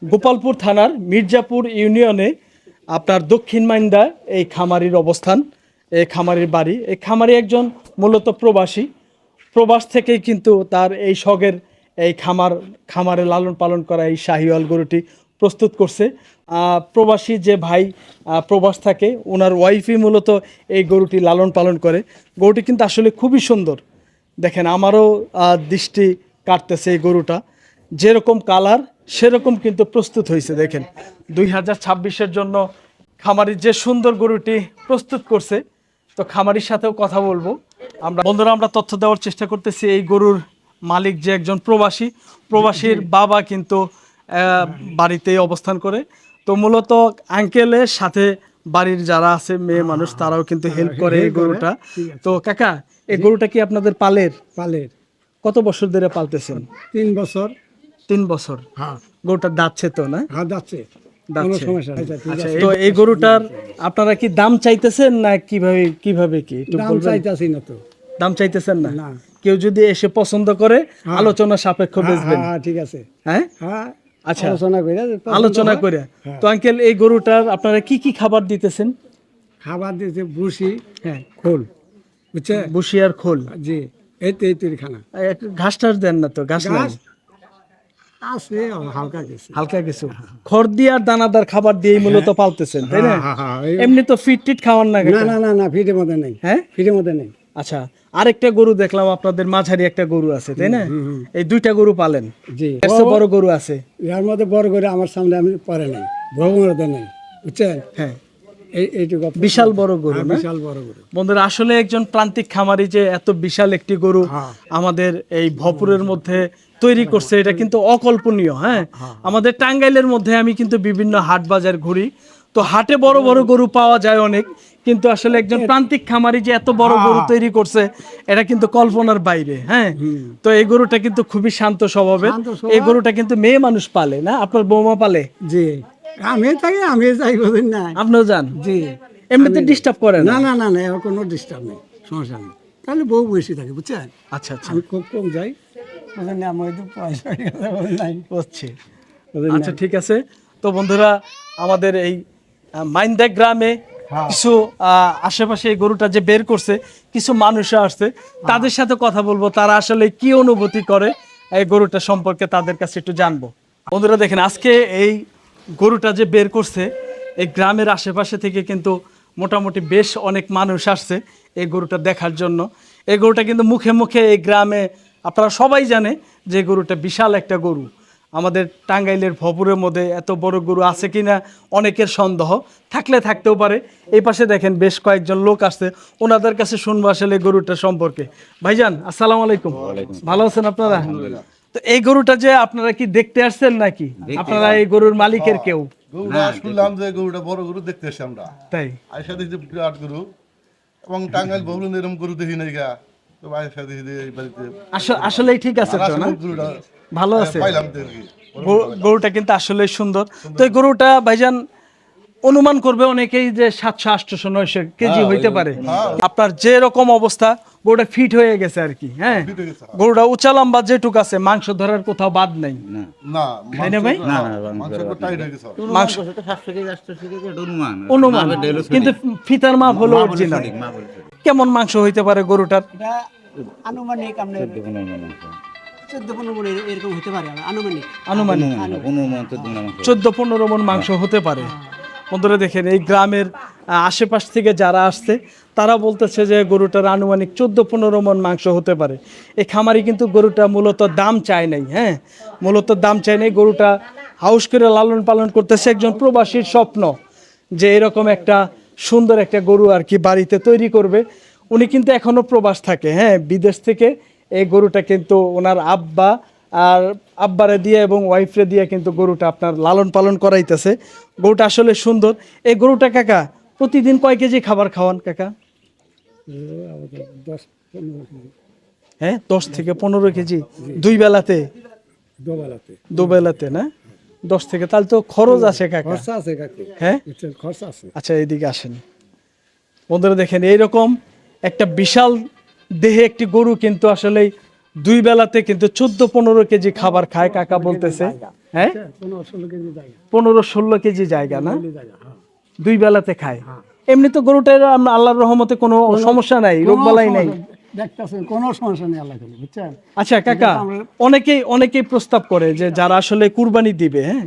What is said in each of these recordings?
গোপালপুর থানার মির্জাপুর ইউনিয়নে আপনার দক্ষিণ মাইন্দা এই খামারির অবস্থান, এই খামারির বাড়ি। এই খামারি একজন মূলত প্রবাসী, প্রবাস থেকেই কিন্তু তার এই শখের এই খামারে লালন পালন করা এই শাহিওয়াল গরুটি প্রস্তুত করছে। প্রবাসী যে ভাই প্রবাস থাকে, ওনার ওয়াইফই মূলত এই গরুটি লালন পালন করে। গরুটি কিন্তু আসলে খুবই সুন্দর। দেখেন, আমারও দৃষ্টি কাটতেছে এই গরুটা, যেরকম কালার সেরকম কিন্তু প্রস্তুত হয়েছে। দেখেন 2026-এর জন্য খামারির যে সুন্দর গরুটি প্রস্তুত করছে। তো খামারির সাথেও কথা বলবো আমরা। বন্ধুরা, আমরা তথ্য দেওয়ার চেষ্টা করতেছি। এই গরুর মালিক যে একজন প্রবাসীর বাবা কিন্তু বাড়িতেই অবস্থান করে। তো মূলত আঙ্কেলের সাথে বাড়ির যারা আছে মেয়ে মানুষ তারাও কিন্তু হেল্প করে এই গরুটা। তো কাকা, এই গরুটা কি আপনাদের পালের? কত বছর ধরে পালতেছেন? 3 বছর। 3 বছর। হ্যাঁ, গরুটা দাঁতছে তো না? হ্যাঁ যাচ্ছে। দাঁতছে। সমস্যা নেই। আচ্ছা, তো এই গরুটার আপনারা কি দাম চাইতেছেন না কিভাবে কি একটু দাম বলবেন? চাইতাছি না তো। দাম চাইতেছেন না? না। কেউ যদি এসে পছন্দ করে আলোচনা সাপেক্ষ বেচবেন? হ্যাঁ, ঠিক আছে। হ্যাঁ, হ্যাঁ, আচ্ছা, আলোচনা করে। করে। তো আঙ্কেল, এই গরুটার আপনারা কি কি খাবার দিতেছেন? খাবার দিয়েছে ভুসি, হ্যাঁ, খোল, বুঝছে? ভুসি আর খোল। জি, এই তৈরি খানা। একটু ঘাস টাস দেন না তো? ঘাস নাই? ঘাস আছে হালকা কিছু। হালকা কিছু খড় দিয়ে আর দানাদার খাবার দিয়েই মূলত পালতেছেন, তাই না? এমনি তো ফিট টিট খাওয়ান না? না, ফিটের মধ্যে নেই। হ্যাঁ, ফিটের মধ্যে নেই। আচ্ছা, আরেকটা গরু দেখলাম আপনাদের মাঝারি একটা গরু আছে, তাই না? এই 2টা গরু পালেন? জি। এর চেয়ে বড় গরু আছে? এর মধ্যে বড় করে আমার সামনে আমি পরে নাই, ভ্রমণতে নেই, বুঝছেন? হ্যাঁ, এইটুকু বিশাল বড় গরু না? বিশাল বড় গরু। বন্ধুরা, আসলে একজন প্রান্তিক খামারি যে এত বিশাল একটি গরু আমাদের এই ভপুরের মধ্যে তৈরি করছে, এটা কিন্তু অকল্পনীয়। হ্যাঁ, আমাদের টাঙ্গাইলের মধ্যে আমি কিন্তু বিভিন্ন হাট বাজার ঘুরি, তো হাটে বড় বড় গরু পাওয়া যায় অনেক, কিন্তু আসলে একজন প্রান্তিক খামারি যে এত বড় গরু তৈরি করছে এটা কিন্তু কল্পনার বাইরে। হ্যাঁ, তো এই গরুটা কিন্তু খুবই শান্ত স্বভাবের। এই গরুটা কিন্তু মেয়ে মানুষ পালে না? আপনার বৌমা পালে? জি, আমি যাই বুঝেন না। আপনিও যান? জি। এমনিতে ডিস্টার্ব করে না? না, এর কোনো ডিস্টার্ব নেই, সমস্যা নেই। তাহলে বউ বেশি থাকে, বুঝছেন? আচ্ছা আচ্ছা, আমি খুব কম যাই, বুঝলেন? আমার তো পয়সা নাই, বুঝছি। আচ্ছা, ঠিক আছে। তো বন্ধুরা, আমাদের এই মাইন্দা গ্রামে কিছু আশেপাশে এই গরুটা যে বের করছে, কিছু মানুষ আসছে, তাদের সাথে কথা বলবো, তারা আসলে কি অনুভূতি করে এই গরুটা সম্পর্কে তাদের কাছে একটু জানবো। বন্ধুরা দেখেন, আজকে এই গরুটা যে বের করছে, এই গ্রামের আশেপাশে থেকে কিন্তু মোটামুটি বেশ অনেক মানুষ আসছে এই গরুটা দেখার জন্য। এই গরুটা কিন্তু মুখে মুখে এই গ্রামে আপনারা সবাই জানে যে গরুটা বিশাল একটা গরু। আমাদের টাঙ্গাইলের ভপুরের মধ্যে এত বড় গরু আছে কিনা অনেকের সন্দেহ, থাকতেও পারে। এই পাশে দেখেন বেশ কয়েকজন লোক আসছে, ওনাদের কাছে শুনবো আসলে গরুটা সম্পর্কে। ভাইজান, আসসালামু আলাইকুম। ভালো আছেন আপনারা? তো এই গরুটা যে আপনারা কি দেখতে আসছেন নাকি আপনারা এই গরুর মালিকের কেউ? শুনলাম যে গরুটা বড় গরু দেখতে এসে আমরা, তাই আয়সা দেখছি বিরাট গরু, এবং টাঙ্গাইল বহুল এরকম গরু দেখি নাই গা। তো আয়সা দেখি এই বাড়িতে আসলেই ঠিক আছে তো না? গরুটা ভালো আছে পাইলাম তো আর কি। গরুটা কিন্তু আসলে সুন্দর। তো এই গরুটা ভাইজান অনুমান করবে অনেকেই যে 700-800-900 কেজি হইতে পারে। আপনার যে রকম অবস্থা, গরুটা ফিট হয়ে গেছে আর কি। হ্যাঁ, গরুটা উঁচা লম্বা যেটুক আছে, মাংস ধরার কোথাও বাদ নাই। না, তাই না ভাই? মাংস টাইট হয়ে গেছে। মাংস অনুমান, কিন্তু ফিতার মাপ হলো অরিজিনাল। কেমন মাংস হইতে পারে গরুটার? আনুমানিক আপনার 14-15 মণ এরকম হতে পারে। আনুমানিক 14-15 মণ মাংস হতে পারে। বন্ধুরা দেখেন, এই গ্রামের আশেপাশ থেকে যারা আসছে তারা বলতেছে যে গরুটার আনুমানিক 14-15 মণ মাংস হতে পারে। এই খামারি কিন্তু গরুটা মূলত দাম চায় নাই। হ্যাঁ, মূলত দাম চায় নাই, গরুটা হাউস করে লালন পালন করতেছে। একজন প্রবাসীর স্বপ্ন যে এরকম একটা সুন্দর একটা গরু আর কি বাড়িতে তৈরি করবে। উনি কিন্তু এখনো প্রবাস থাকে। হ্যাঁ, বিদেশ থেকে এই গরুটা কিন্তু ওনার আব্বারে দিয়ে এবং ওয়াইফরে দিয়ে কিন্তু গরুটা আপনার লালন পালন করাইতেছে। গরুটা আসলে সুন্দর। এই গরুটা কাকা প্রতিদিন কয় কেজি খাবার খাওয়ান কাকা? হ্যাঁ, 10 থেকে 15 কেজি দুই বেলাতে? দুবেলাতে না? 10 থেকে, তাহলে তো খরচ আছে কাকা। হ্যাঁ, আচ্ছা, এইদিকে আসেন। বন্ধুরা দেখেন, এইরকম একটা বিশাল দেহে একটি গরু কিন্তু আসলে দুই বেলাতে কিন্তু 14-15 কেজি খাবার খায় কাকা বলতেছে। হ্যাঁ 15-16 কেজি জায়গা 15-16 কেজি জায়গা না, জায়গা, হ্যাঁ। 2 বেলাতে খায়। এমনি তো গরুটার আল্লাহর রহমতে কোনো সমস্যা নাই, রোগবালাই নাই। দেখতেছেন কোনো সমস্যা নেই, আল্লাহ করে, বুঝছেন? আচ্ছা কাকা, অনেকেই প্রস্তাব করে যে যারা আসলে কুরবানি দিবে, হ্যাঁ,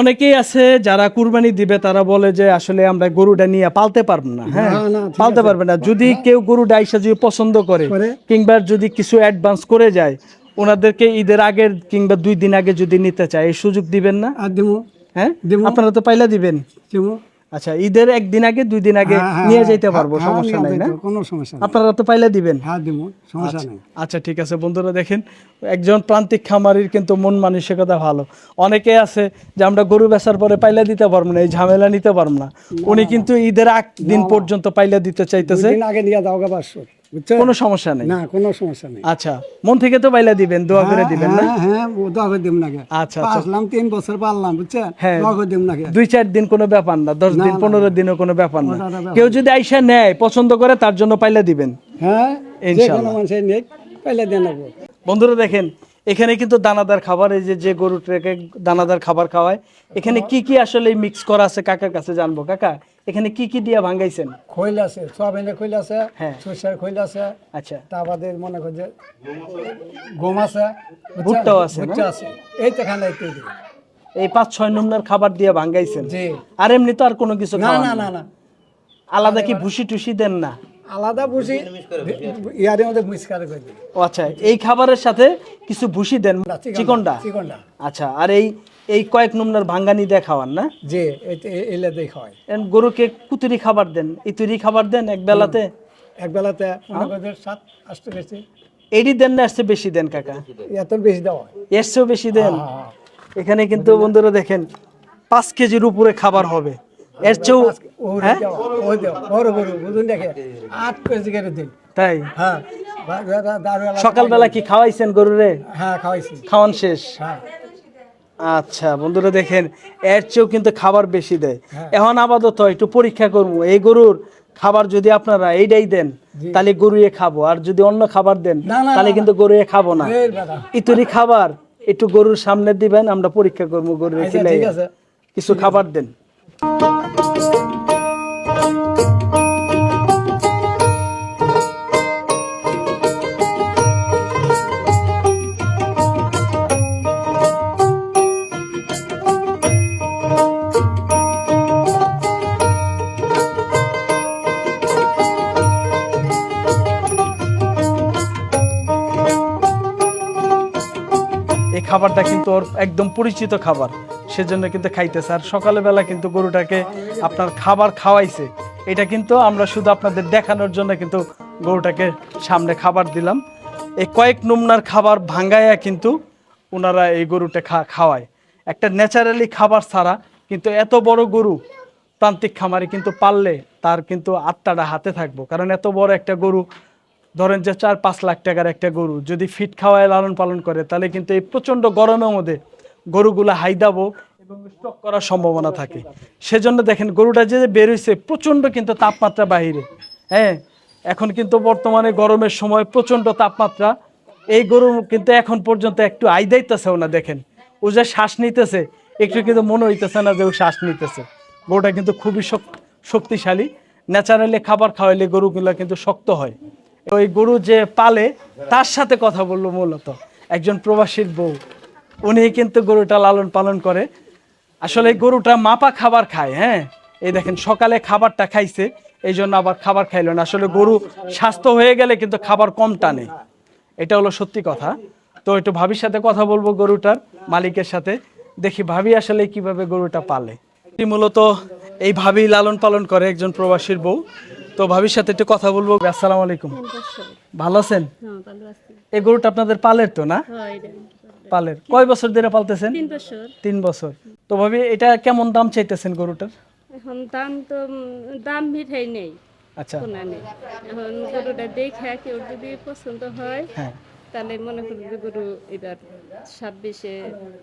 অনেকেই আছে যারা কুরবানি দিবে তারা বলে যে আসলে আমরা গরুটা নিয়ে পালতে পারবো না, হ্যাঁ, না, ঠিক পালতে পারবে না। যদি কেউ গরুটা আইসা যদি পছন্দ করে কিংবা যদি কিছু অ্যাডভান্স করে যায়, ওনাদেরকে ঈদের আগের কিংবা 2 দিন আগে যদি নিতে চায়, এই সুযোগ দিবেন না? আর দিমু, হ্যাঁ, দিমু। আপনারা তো পাইলা দিবেন। দিমু। আচ্ছা, ঈদের 1 দিন আগে 2 দিন আগে নিয়ে যেতে পারবো, সমস্যা নাই না? কোনো সমস্যা নেই, আপনারা তো পাইলা দিবেন। হ্যাঁ দিমু, সমস্যা নেই। আচ্ছা ঠিক আছে বন্ধুরা, দেখেন একজন প্রান্তিক খামারির কিন্তু মন মানসিকতা ভালো। অনেকে আছে যে আমরা গরু বেচার পরে পাইলা দিতে পারবো না, এই ঝামেলা নিতে পারবো না। উনি কিন্তু ঈদের আগ দিন পর্যন্ত পাইলা দিতে চাইতেছে। 2 দিন আগে নিয়ে যাও গা 500, বুঝছেন? কোনো সমস্যা নেই। না, কোনো সমস্যা নেই। আচ্ছা, মন থেকে তো পাইলা দিবেন, দোয়া করে দিবেন না? হ্যাঁ হ্যাঁ, ও দোয়া করে দিম নাকি? আচ্ছা, পাঁচলাম 3 বছর পারলাম, বুঝছেন? হ্যাঁ। দোয়া করে দিম নাকি? 2-4 দিন কোনো ব্যাপার না, 10 দিন 15 দিনও কোনো ব্যাপার না। ওটা ব্যাপার কেউ যদি আইসা নেয়, পছন্দ করে, তার জন্য পাইলা দিবেন। হ্যাঁ, যে ইনশাআল্লাহ। কোনো মানুষের নেই, পাইলে দেন নেবো। বন্ধুরা দেখেন, এখানে কিন্তু দানাদার খাবার, এই যে গরুটাকে দানাদার খাবার খাওয়ায়, এখানে কি কি আসলে মিক্স করা আছে কাকার কাছে জানবো। কাকা, এখানে কি কি দিয়া ভাঙাইছেন? খৈল আছে, সয়াবিনের খৈল আছে, হ্যাঁ। সরষের খৈল আছে, আচ্ছা, তা বাদে মনে কর যে গম আছে, বুঝছেন? ভুট্টাও আছে না? ভুট্টা আছে, এই তো খানা একটু দিই। এই 5-6 নম্বর খাবার দিয়ে ভাঙাইছেন। জি। আর এমনি তো আর কোনো কিছু না খাওয়ান না না? না না, আলাদা কি ভুসি টুসি দেন না? আলাদা বুঝি ইয়ারের মধ্যে মিক্স করে দিই। ও আচ্ছা, এই খাবারের সাথে কিছু ভুসি দেন, চিকনটা? চিকনটা, আচ্ছা, আর এই কয়েক নম্বর ভাঙ্গানি দিয়ে খাওয়ান না? জি, এলে দেই খাওয়াই। গরুকে কুতুরি খাবার দেন, ইতুরি খাবার দেন এক বেলাতে? এক বেলাতে মনে কর যে 7-8 কেজি, এডি দেন না, এর চেয়ে বেশি দেন কাকা? এত বেশি দেওয়া হয়। এর চেয়েও বেশি দেন? হ্যাঁ। এখানে কিন্তু বন্ধুরা দেখেন 5 কেজির উপরে খাবার হবে, এর চেয়েও। হ্যাঁ, ওই দেও বড় বড় বুঝুন, দেখে 8 কেজি করে দিই। তাই? হ্যাঁ, সকালবেলা কি খাওয়াইছেন গরুরে? হ্যাঁ খাওয়াইছি। খাওয়ান শেষ? হ্যাঁ। আচ্ছা বন্ধুরা দেখেন, এর চেয়েও কিন্তু খাবার বেশি দেয়। এখন আপাতত একটু পরীক্ষা করবো, এই গরুর খাবার যদি আপনারা এইটাই দেন তাহলে গরুয়ে খাবো, আর যদি অন্য খাবার দেন তাহলে কিন্তু গরুয়ে খাবো না। ইতুরি খাবার একটু গরুর সামনে দিবেন, আমরা পরীক্ষা করবো গরুর খেলে। ঠিক আছে, কিছু খাবার দেন। এই খাবারটা কিন্তু ওর একদম পরিচিত খাবার, সেজন্য কিন্তু খাইতেছে। আর সকালবেলা কিন্তু গরুটাকে আপনার খাবার খাওয়াইছে, এটা কিন্তু আমরা শুধু আপনাদের দেখানোর জন্য কিন্তু গরুটাকে সামনে খাবার দিলাম। এই কয়েক নমুনার খাবার ভাঙ্গাইয়া কিন্তু ওনারা এই গরুটা খাওয়ায়। একটা ন্যাচারালি খাবার ছাড়া কিন্তু এত বড় গরু প্রান্তিক খামারে কিন্তু পাললে তার কিন্তু আত্মাটা হাতে থাকবো। কারণ এত বড় একটা গরু, ধরেন যে 4-5 লাখ টাকার একটা গরু যদি ফিট খাওয়ায় লালন পালন করে, তাহলে কিন্তু এই প্রচণ্ড গরমের মধ্যে গরুগুলো হাইদাবো এবং স্টক করার সম্ভাবনা থাকে। সেজন্য দেখেন গরুটা যে বের হয়েছে, প্রচণ্ড কিন্তু তাপমাত্রা বাহিরে। হ্যাঁ, এখন কিন্তু বর্তমানে গরমের সময় প্রচণ্ড তাপমাত্রা। এই গরু কিন্তু এখন পর্যন্ত একটু আইদাইতেছেও না। দেখেন ও যে শ্বাস নিতেছে, একটু কিন্তু মনে হইতেছে না যে ও শ্বাস নিতেছে। গরুটা কিন্তু খুবই শক্তিশালী। ন্যাচারালি খাবার খাওয়াইলে গরুগুলো কিন্তু শক্ত হয়। ওই গরু যে পালে, তার সাথে কথা বললো মূলত একজন প্রবাসীর বউ, উনি কিন্তু গরুটা লালন পালন করে। আসলে এই গরুটা মাপা খাবার খায়। হ্যাঁ, এই দেখেন সকালে খাবারটা খাইছে, এই জন্য আবার খাবার খাইলো না। আসলে গরু স্বাস্থ্য হয়ে গেলে কিন্তু খাবার কম টানে, এটা হলো সত্যি কথা। তো একটু ভাবির সাথে কথা বলবো, গরুটার মালিকের সাথে, দেখি ভাবি আসলে কিভাবে গরুটা পালে। মূলত এই ভাবি লালন পালন করে, একজন প্রবাসীর বউ। তো ভাবির সাথে একটু কথা বলবো। আসসালামু আলাইকুম, ভালো আছেন? এই গরুটা আপনাদের পালের তো না? পালের। কয় বছর ধরে পালতেছেন? 3 বছর। তো ভাবি এটা কেমন দাম চাইতেছেন গরুটার? এখন দাম মিঠাই নেই। আচ্ছা, এখন গরুটা দেখে কেউ যদি পছন্দ হয়, হ্যাঁ, তাহলে মনে করি যে গরু এবার 26-এ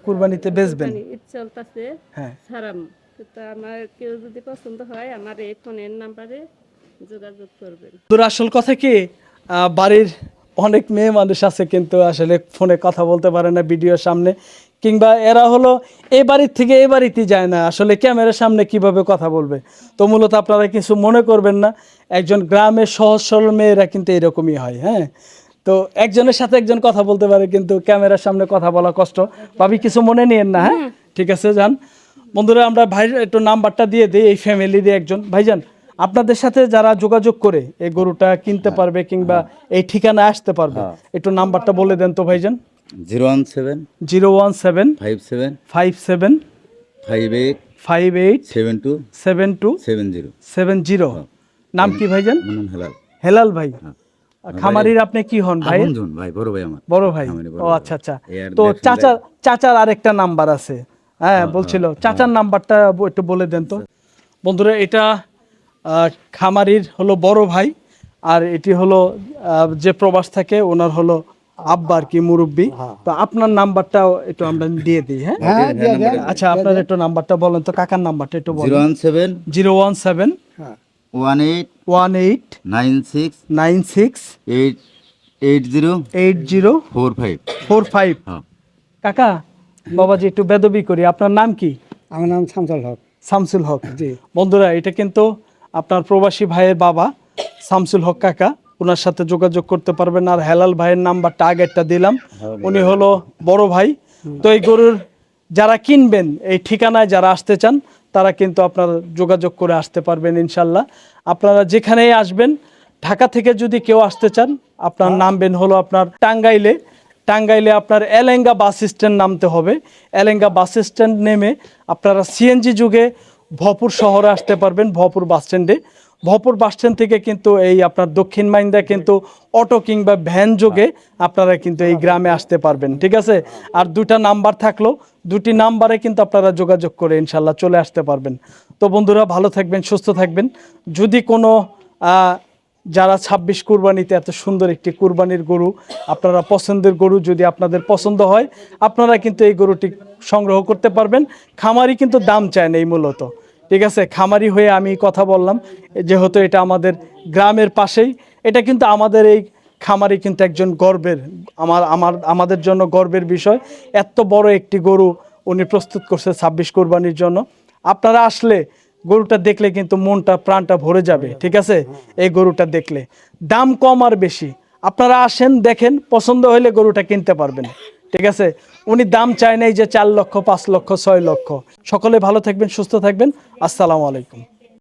কুরবানিতে বেচবেন? ঈদ চলতেছে, হ্যাঁ, ছাড়াম। তো আমার কেউ যদি পছন্দ হয়, আমার এই ফোনের নাম্বারে যোগাযোগ করবেন। তোর আসল কথা কি, বাড়ির অনেক মেয়ে মানুষ আছে কিন্তু আসলে ফোনে কথা বলতে পারে না ভিডিওর সামনে, কিংবা এরা হলো এই বাড়ির থেকে এই বাড়িতে যায় না, আসলে ক্যামেরার সামনে কিভাবে কথা বলবে। তো মূলত আপনারা কিছু মনে করবেন না, একজন গ্রামের সহজ সরল মেয়েরা কিন্তু এরকমই হয়। হ্যাঁ, তো একজনের সাথে একজন কথা বলতে পারে, কিন্তু ক্যামেরার সামনে কথা বলা কষ্ট। ভাবি কিছু মনে নিয়েন না। হ্যাঁ, ঠিক আছে, যান বন্ধুরা, আমরা ভাই একটু নাম্বারটা দিয়ে দিই এই ফ্যামিলির একজন। ভাইজান, আপনাদের সাথে যারা যোগাযোগ করে এই গরুটা কিনতে পারবে কিংবা এই ঠিকানায় আসতে পারবে, একটু নাম্বারটা বলে দেন তো ভাইজান। 017 017 57 57 58 58 72 72 70 70। নাম কি ভাইজান? আমার নাম হেলাল। হেলাল ভাই। খামারির আপনি কি হন ভাই? আপনজন ভাই, বড় ভাই আমার। বড় ভাই। খামারি বড় ও ভাই। আচ্ছা আচ্ছা। এই আর তো দেখেন চাচার আরেকটা নাম্বার আছে। হ্যাঁ, বলছিল চাচার নাম্বারটা একটু বলে দেন তো। বন্ধুরা, এটা খামারির হলো বড় ভাই, আর এটি হলো যে প্রবাস থাকে ওনার হলো আব্বা আর কি, মুরব্বী। তো আপনার নাম্বারটাও একটু আমরা দিয়ে দিই। হ্যাঁ, হ্যাঁ দিয়ে দেন। আচ্ছা, আপনার একটু নাম্বারটা বলেন তো, কাকার নাম্বারটা একটু বলেন। 017 017 18 18 96 96 80 80 45। 45। হ্যাঁ। কাকা, বাবাজি একটু বেদবি করি, আপনার নাম কি? আমার নাম শামসুল হক। শামসুল হক। বন্ধুরা, এটা কিন্তু আপনার প্রবাসী ভাইয়ের বাবা শামসুল হক কাকা, ওনার সাথে যোগাযোগ করতে পারবেন। আর হেলাল ভাইয়ের নাম্বারটা আগেরটা দিলাম, উনি হলো বড় ভাই। তো এই গরুর যারা কিনবেন, এই ঠিকানায় যারা আসতে চান, তারা কিন্তু আপনারা যোগাযোগ করে আসতে পারবেন ইনশাল্লাহ। আপনারা যেখানেই আসবেন, ঢাকা থেকে যদি কেউ আসতে চান, আপনার নামবেন হলো আপনার টাঙ্গাইলে আপনার এলেঙ্গা বাস স্ট্যান্ড নামতে হবে। এলেঙ্গা বাস স্ট্যান্ড নেমে আপনারা সিএনজি যুগে ভপুর শহরে আসতে পারবেন, ভপুর বাস স্ট্যান্ডে। ভপুর বাস স্ট্যান্ড থেকে কিন্তু এই আপনার দক্ষিণ মাইন্দা কিন্তু অটো কিংবা ভ্যান যোগে আপনারা কিন্তু এই গ্রামে আসতে পারবেন। ঠিক আছে, আর দুটা নাম্বার থাকলো, দুটি নাম্বারে কিন্তু আপনারা যোগাযোগ করে ইনশাল্লাহ চলে আসতে পারবেন। তো বন্ধুরা, ভালো থাকবেন, সুস্থ থাকবেন। যদি কোনো যারা 26 কুরবানিতে এত সুন্দর একটি কুরবানির গরু, আপনারা পছন্দের গরু যদি আপনাদের পছন্দ হয়, আপনারা কিন্তু এই গরুটি সংগ্রহ করতে পারবেন। খামারি কিন্তু দাম চায় না এই মূলত। ঠিক আছে, খামারি হয়ে আমি কথা বললাম, যেহেতু এটা আমাদের গ্রামের পাশেই, এটা কিন্তু আমাদের এই খামারি কিন্তু একজন গর্বের, আমাদের জন্য গর্বের বিষয়। এত বড় একটি গরু উনি প্রস্তুত করছে 26 কুরবানির জন্য। আপনারা আসলে গরুটা দেখলে কিন্তু মনটা প্রাণটা ভরে যাবে। ঠিক আছে, এই গরুটা দেখলে দাম কম আর বেশি, আপনারা আসেন, দেখেন, পছন্দ হলে গরুটা কিনতে পারবেন। ঠিক আছে, উনি দাম চায় নাই যে 4 লক্ষ, 5 লক্ষ, 6 লক্ষ। সকলে ভালো থাকবেন, সুস্থ থাকবেন। আসসালামু আলাইকুম।